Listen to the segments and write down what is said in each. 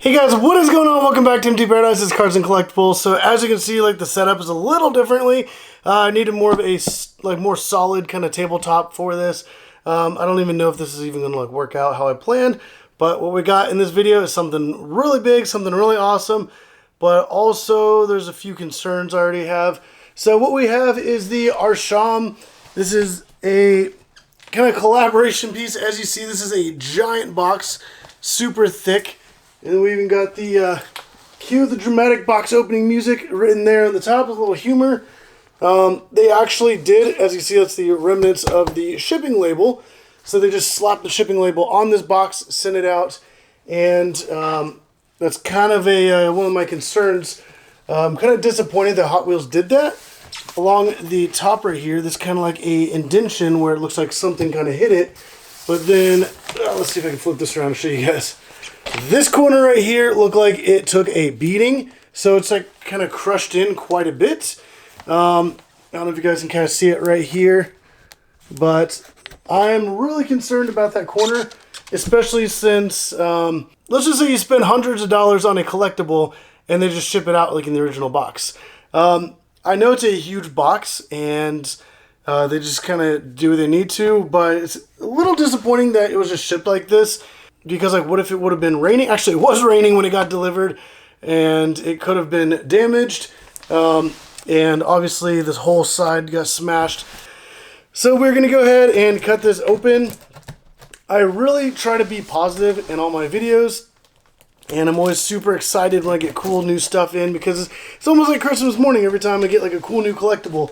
Hey guys, what is going on? Welcome back to MT Paradise's Cards and Collectibles. So as you can see, like the setup is a little differently. I needed more of a more solid kind of tabletop for this. I don't even know if this is even going to work out how I planned. But what we got in this video is something really big, something really awesome. But also there's a few concerns I already have. So what we have is the Arsham. This is a kind of collaboration piece. As you see, this is a giant box, super thick. And we even got the cue the dramatic box opening music written there on the top with a little humor. They actually did, as you see, that's the remnants of the shipping label. So they just slapped the shipping label on this box, sent it out, and that's kind of a one of my concerns. I'm kind of disappointed that Hot Wheels did that. Along the top right here, there's kind of like a indentation where it looks like something kind of hit it. But then, let's see if I can flip this around and show you guys. This corner right here looked like it took a beating, so it's like kind of crushed in quite a bit. I don't know if you guys can kind of see it right here, but I'm really concerned about that corner, especially since, let's just say you spend hundreds of dollars on a collectible and they just ship it out like in the original box. I know it's a huge box and they just kind of do what they need to, but it's a little disappointing that it was just shipped like this. Because, like, what if it would have been raining? Actually, it was raining when it got delivered, and it could have been damaged. And obviously, this whole side got smashed. So we're going to go ahead and cut this open. I really try to be positive in all my videos, and I'm always super excited when I get cool new stuff in, because it's almost like Christmas morning every time I get, like, a cool new collectible.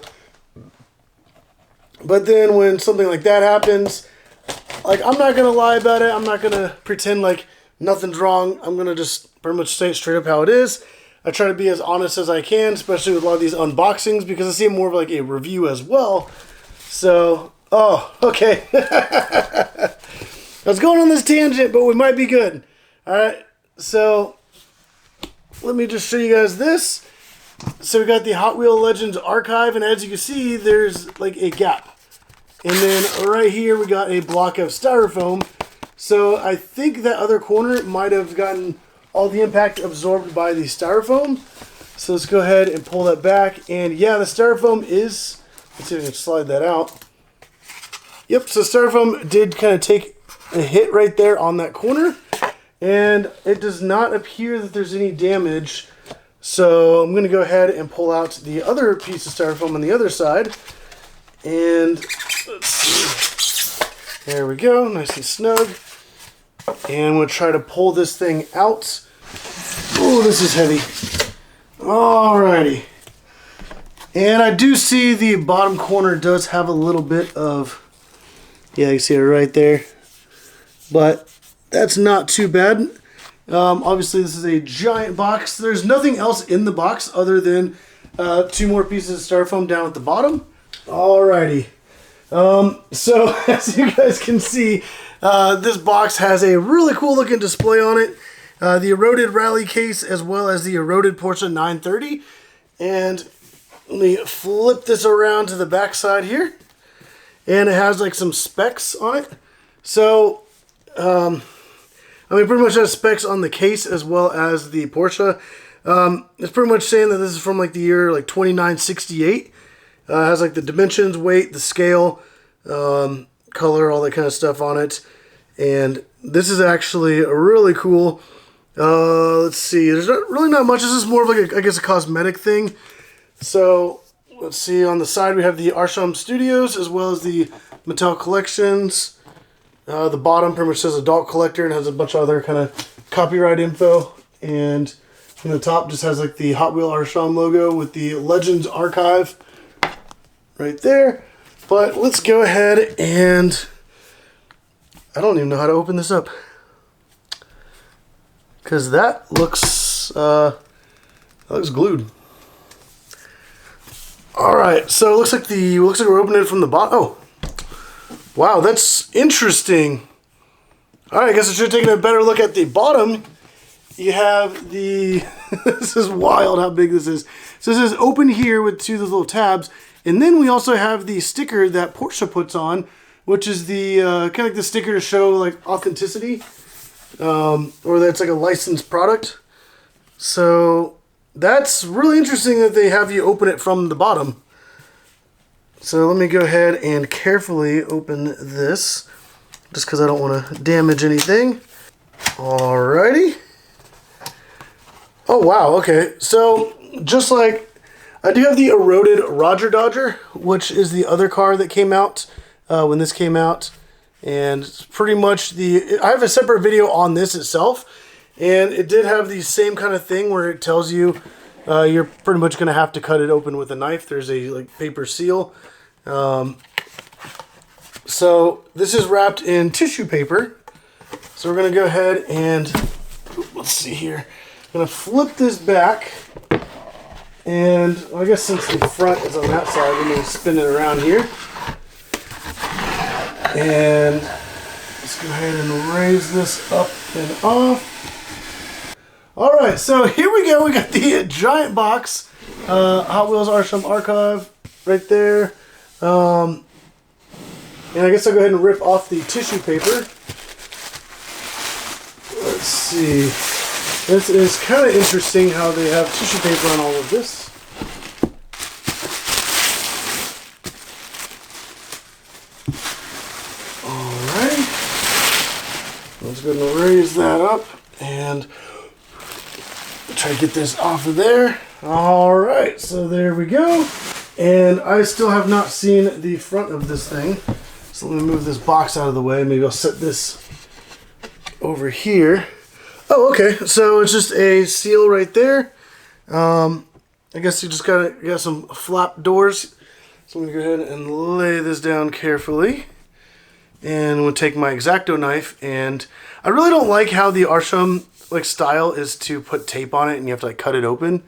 But then when something like that happens, like, I'm not going to lie about it. I'm not going to pretend like nothing's wrong. I'm going to just pretty much say it straight up how it is. I try to be as honest as I can, especially with a lot of these unboxings, because I see it more of like a review as well. So, oh, okay. I was going on this tangent, but we might be good. All right, so let me just show you guys this. So we got the Hot Wheels Legends archive, and as you can see, there's like a gap. And then right here we got a block of styrofoam. So I think that other corner might have gotten all the impact absorbed by the styrofoam. So let's go ahead and pull that back. And yeah, the styrofoam is, let's see if I can slide that out. Yep, so styrofoam did kind of take a hit right there on that corner. And it does not appear that there's any damage. So I'm going to go ahead and pull out the other piece of styrofoam on the other side. And let's see. There we go, nice and snug. And I'm going to try to pull this thing out. Oh, this is heavy. Alrighty. And I do see the bottom corner does have a little bit of, yeah, you see it right there. But that's not too bad. Obviously, this is a giant box. There's nothing else in the box other than 2 more pieces of styrofoam down at the bottom. Alrighty. So as you guys can see, this box has a really cool looking display on it. The Eroded Rally Case as well as the Eroded Porsche 930. And let me flip this around to the back side here. And it has like some specs on it. So, I mean, pretty much has specs on the case as well as the Porsche. It's pretty much saying that this is from like the year like 2968. It has like the dimensions, weight, the scale, color, all that kind of stuff on it. And this is actually a really cool, let's see, there's really not much. This is more of like, I guess, a cosmetic thing. So, let's see, on the side we have the Arsham Studios as well as the Mattel Collections. The bottom pretty much says Adult Collector and has a bunch of other kind of copyright info. And from the top just has like the Hot Wheels Arsham logo with the Legends Archive right there. But let's go ahead and I don't even know how to open this up, because that looks glued. All right, so it looks like we're opening it from the bottom. Oh, wow, that's interesting. All right, I guess I should have taken a better look at the bottom. You have the this is wild how big this is. So this is open here with 2 of those little tabs. And then we also have the sticker that Porsche puts on, which is the kind of like the sticker to show like authenticity. or that's like a licensed product. So that's really interesting that they have you open it from the bottom. So let me go ahead and carefully open this, just because I don't want to damage anything. Alrighty. Oh wow, okay. So just like, I do have the Eroded Rodger Dodger, which is the other car that came out when this came out. And it's pretty much I have a separate video on this itself. And it did have the same kind of thing where it tells you you're pretty much going to have to cut it open with a knife. There's a like paper seal. So this is wrapped in tissue paper. So we're going to go ahead and, let's see here. I'm going to flip this back. And well, I guess since the front is on that side, let me spin it around here. And let's go ahead and raise this up and off. Alright, so here we go. We got the giant box. Hot Wheels Arsham archive right there. And I guess I'll go ahead and rip off the tissue paper. Let's see. This is kind of interesting how they have tissue paper on all of this. Alright. Let's go ahead and raise that up and try to get this off of there. Alright, so there we go. And I still have not seen the front of this thing. So let me move this box out of the way. Maybe I'll set this over here. Oh, okay. So it's just a seal right there. I guess you just got some flap doors. So I'm going to go ahead and lay this down carefully. And I'm going to take my X-Acto knife. And I really don't like how the Arsham style is to put tape on it and you have to cut it open.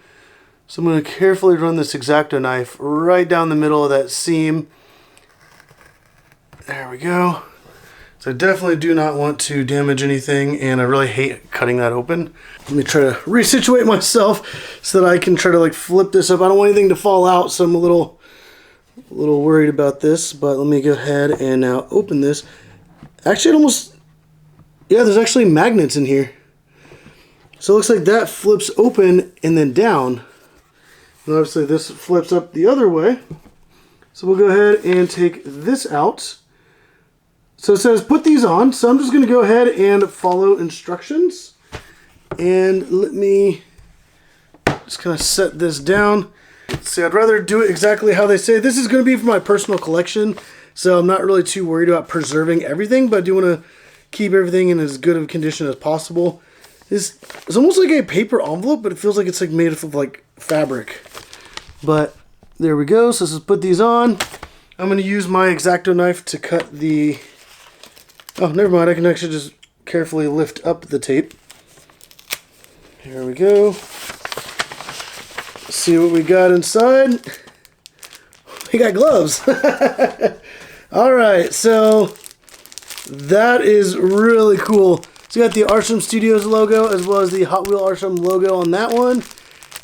So I'm going to carefully run this X-Acto knife right down the middle of that seam. There we go. So I definitely do not want to damage anything, and I really hate cutting that open. Let me try to resituate myself so that I can try to flip this up. I don't want anything to fall out, so I'm a little worried about this, but let me go ahead and now open this. Actually, there's actually magnets in here. So it looks like that flips open and then down. And obviously this flips up the other way. So we'll go ahead and take this out. So it says put these on. So I'm just going to go ahead and follow instructions. And let me just kind of set this down. See, I'd rather do it exactly how they say. This is going to be for my personal collection. So I'm not really too worried about preserving everything. But I do want to keep everything in as good of a condition as possible. It's almost like a paper envelope, but it feels like it's made of fabric. But there we go. So let's put these on. I'm going to use my X-Acto knife to cut the... Oh, never mind. I can actually just carefully lift up the tape. Here we go. Let's see what we got inside. We got gloves. Alright, so that is really cool. So you got the Arsham Studios logo as well as the Hot Wheels Arsham logo on that one.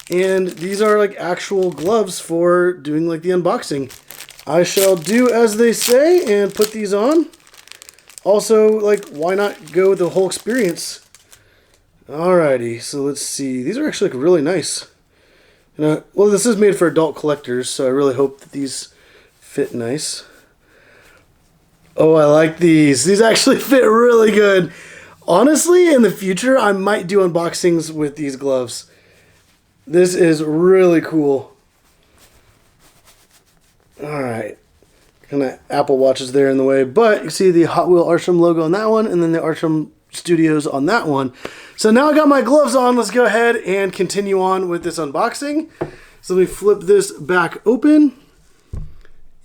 And these are actual gloves for doing the unboxing. I shall do as they say and put these on. Also, why not go with the whole experience? Alrighty, so let's see. These are actually really nice. Well, this is made for adult collectors, so I really hope that these fit nice. Oh, I like these. These actually fit really good. Honestly, in the future, I might do unboxings with these gloves. This is really cool. Alright. Kind of Apple Watches there in the way. But you see the Hot Wheels Arsham logo on that one. And then the Arsham Studios on that one. So now I got my gloves on. Let's go ahead and continue on with this unboxing. So let me flip this back open.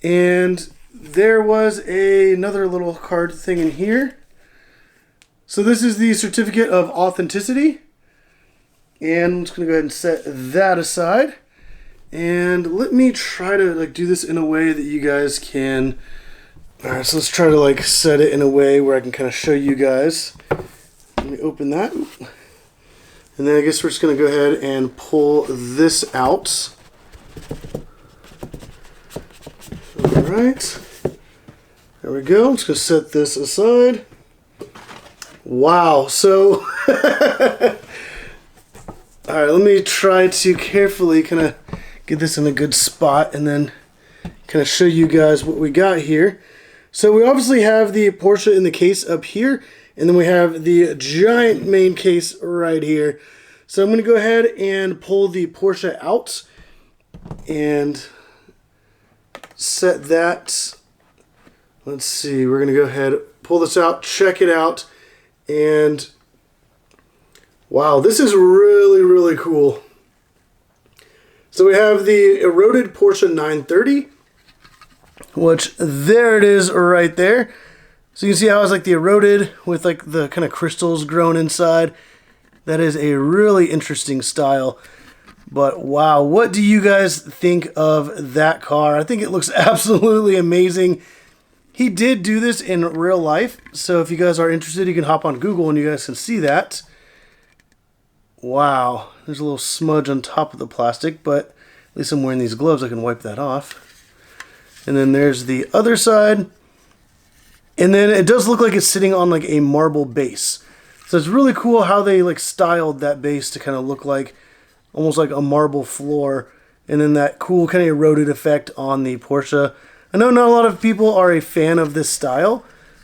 And there was another little card thing in here. So this is the certificate of authenticity. And I'm just going to go ahead and set that aside. And let me try to do this in a way that you guys can... Alright, so let's try to set it in a way where I can kind of show you guys. Let me open that. And then I guess we're just going to go ahead and pull this out. Alright. There we go. I'm just going to set this aside. Wow, so all right, let me try to carefully kind of get this in a good spot and then kind of show you guys what we got here. So we obviously have the Porsche in the case up here, and then we have the giant main case right here. So I'm going to go ahead and pull the Porsche out and set that. Let's see, we're going to go ahead, pull this out, check it out, and wow, this is really, really cool. So we have the Eroded Porsche 930, which there it is right there. So you can see how it's like the eroded with like the kind of crystals grown inside. That is a really interesting style. But wow, what do you guys think of that car? I think it looks absolutely amazing. He did do this in real life, so if you guys are interested, you can hop on Google and you guys can see that. Wow, there's a little smudge on top of the plastic, but at least I'm wearing these gloves, I can wipe that off. And then there's the other side. And then it does look like it's sitting on like a marble base. So it's really cool how they like styled that base to kind of look like almost like a marble floor. And then that cool kind of eroded effect on the Porsche. I know not a lot of people are a fan of this style,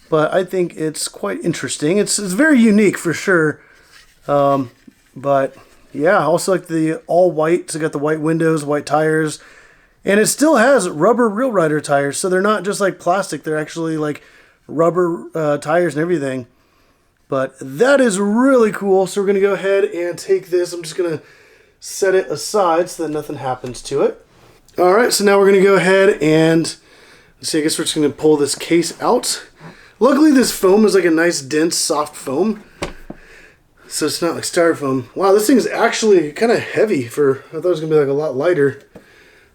but I think it's quite interesting. It's very unique for sure. But yeah, also like the all white, so got the white windows, white tires, and it still has rubber Real Rider tires, so they're not just like plastic, they're actually like rubber tires and everything. But that is really cool, so we're going to go ahead and take this, I'm just going to set it aside so that nothing happens to it. Alright, so now we're going to go ahead and, let's see, I guess we're just going to pull this case out. Luckily this foam is like a nice dense soft foam. So it's not like styrofoam. Wow, this thing is actually kind of heavy for, I thought it was going to be like a lot lighter.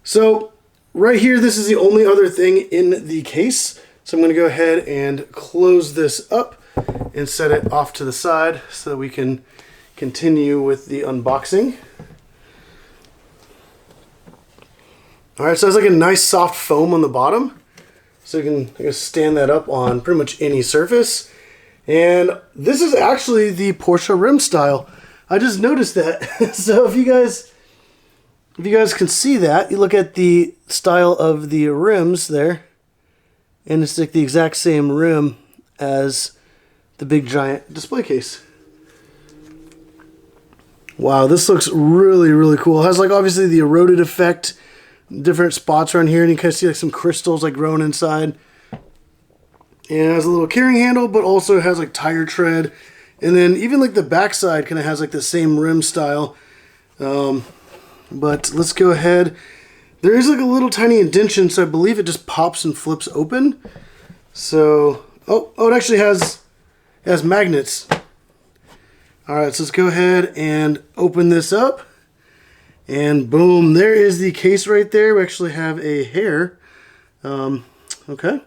So right here, this is the only other thing in the case. So I'm going to go ahead and close this up and set it off to the side so that we can continue with the unboxing. Alright, so it's like a nice soft foam on the bottom. So you can, I guess, stand that up on pretty much any surface. And this is actually the Porsche rim style. I just noticed that. So if you guys can see that, you look at the style of the rims there, and it's like the exact same rim as the big giant display case. Wow, this looks really, really cool. It has like obviously the eroded effect, different spots around here, and you kind of see like some crystals like growing inside. And it has a little carrying handle, but also has like tire tread. And then even like the backside kind of has like the same rim style. But let's go ahead. There is like a little tiny indentation, so I believe it just pops and flips open. So, oh, it actually has magnets. Alright, so let's go ahead and open this up. And boom, there is the case right there. We actually have a hair. Okay.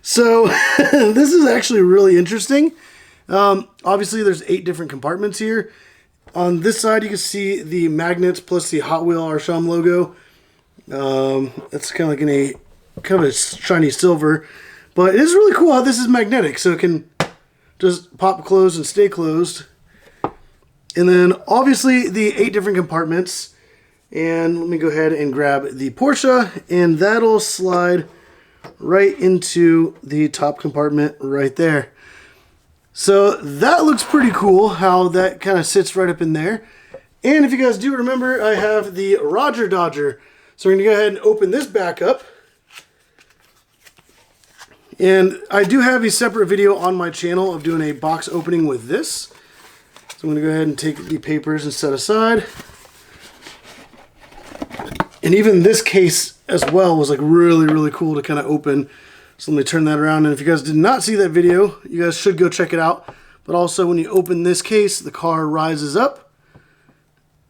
So this is actually really interesting. Obviously there's 8 different compartments here. On this side you can see the magnets plus the Hot Wheels Arsham logo. It's kind of like in a kind of a shiny silver, but it is really cool how this is magnetic, so it can just pop closed and stay closed. And then obviously the 8 different compartments. And let me go ahead and grab the Porsche, and that'll slide right into the top compartment right there. So that looks pretty cool how that kind of sits right up in there. And if you guys do remember, I have the Rodger Dodger. So we're going to go ahead and open this back up. And I do have a separate video on my channel of doing a box opening with this. So I'm going to go ahead and take the papers and set aside. And even this case as well was like really, really cool to kind of open. So let me turn that around. And if you guys did not see that video, you guys should go check it out. But also when you open this case, the car rises up.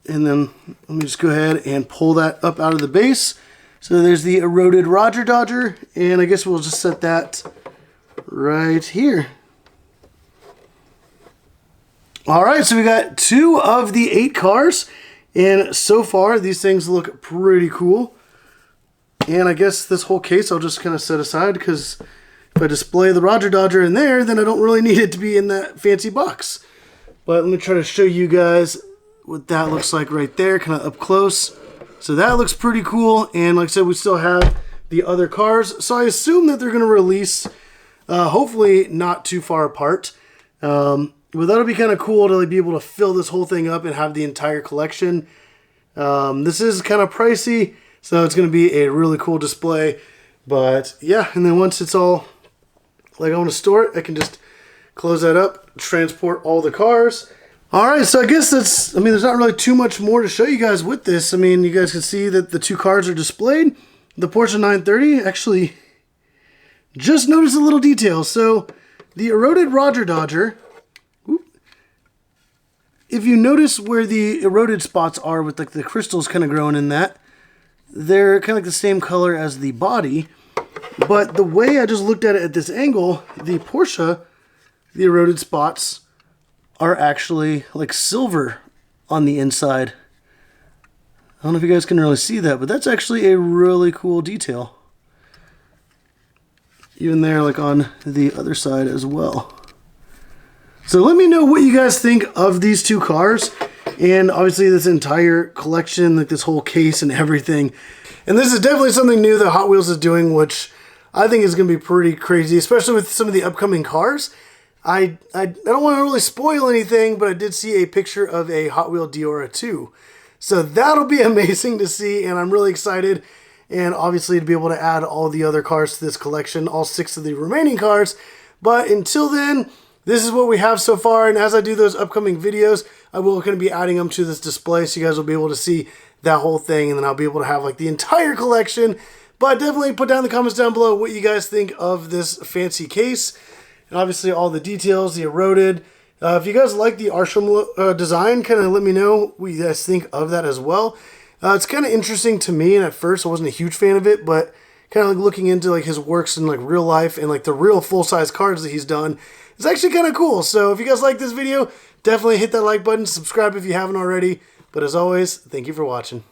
And then let me just go ahead and pull that up out of the base. So there's the Eroded Rodger Dodger. And I guess we'll just set that right here. Alright, so we got 2 of the 8 cars. And so far, these things look pretty cool. And I guess this whole case I'll just kind of set aside because if I display the Rodger Dodger in there, then I don't really need it to be in that fancy box. But let me try to show you guys what that looks like right there, kind of up close. So that looks pretty cool. And like I said, we still have the other cars. So I assume that they're going to release, hopefully not too far apart. But that'll be kind of cool to like be able to fill this whole thing up and have the entire collection. This is kind of pricey, so it's going to be a really cool display. But yeah, and then once it's all, like I want to store it, I can just close that up, transport all the cars. All right, so I guess that's, I mean, there's not really too much more to show you guys with this. I mean, you guys can see that the two cars are displayed. The Porsche 930, actually, just noticed a little detail. So the Eroded Rodger Dodger, if you notice where the eroded spots are with like the crystals kind of growing in that, they're kind of like the same color as the body. But the way I just looked at it at this angle, the Porsche, the eroded spots are actually like silver on the inside. I don't know if you guys can really see that, but that's actually a really cool detail. Even there, like on the other side as well. So let me know what you guys think of these two cars. And obviously this entire collection, like this whole case and everything. And this is definitely something new that Hot Wheels is doing, which I think is going to be pretty crazy, especially with some of the upcoming cars. I don't want to really spoil anything, but I did see a picture of a Hot Wheel Diora 2. So that'll be amazing to see, and I'm really excited. And obviously to be able to add all the other cars to this collection, all 6 of the remaining cars. But until then, this is what we have so far. And as I do those upcoming videos, I will going to be adding them to this display, so you guys will be able to see that whole thing. And then I'll be able to have like the entire collection. But definitely put down in the comments down below what you guys think of this fancy case. And obviously all the details, the eroded. If you guys like the Arsham design, kind of let me know what you guys think of that as well. It's kind of interesting to me, and at first I wasn't a huge fan of it, but kind of like looking into like his works in like real life and like the real full-size cars that he's done, it's actually kind of cool. So if you guys like this video, definitely hit that like button, subscribe if you haven't already. But as always, thank you for watching.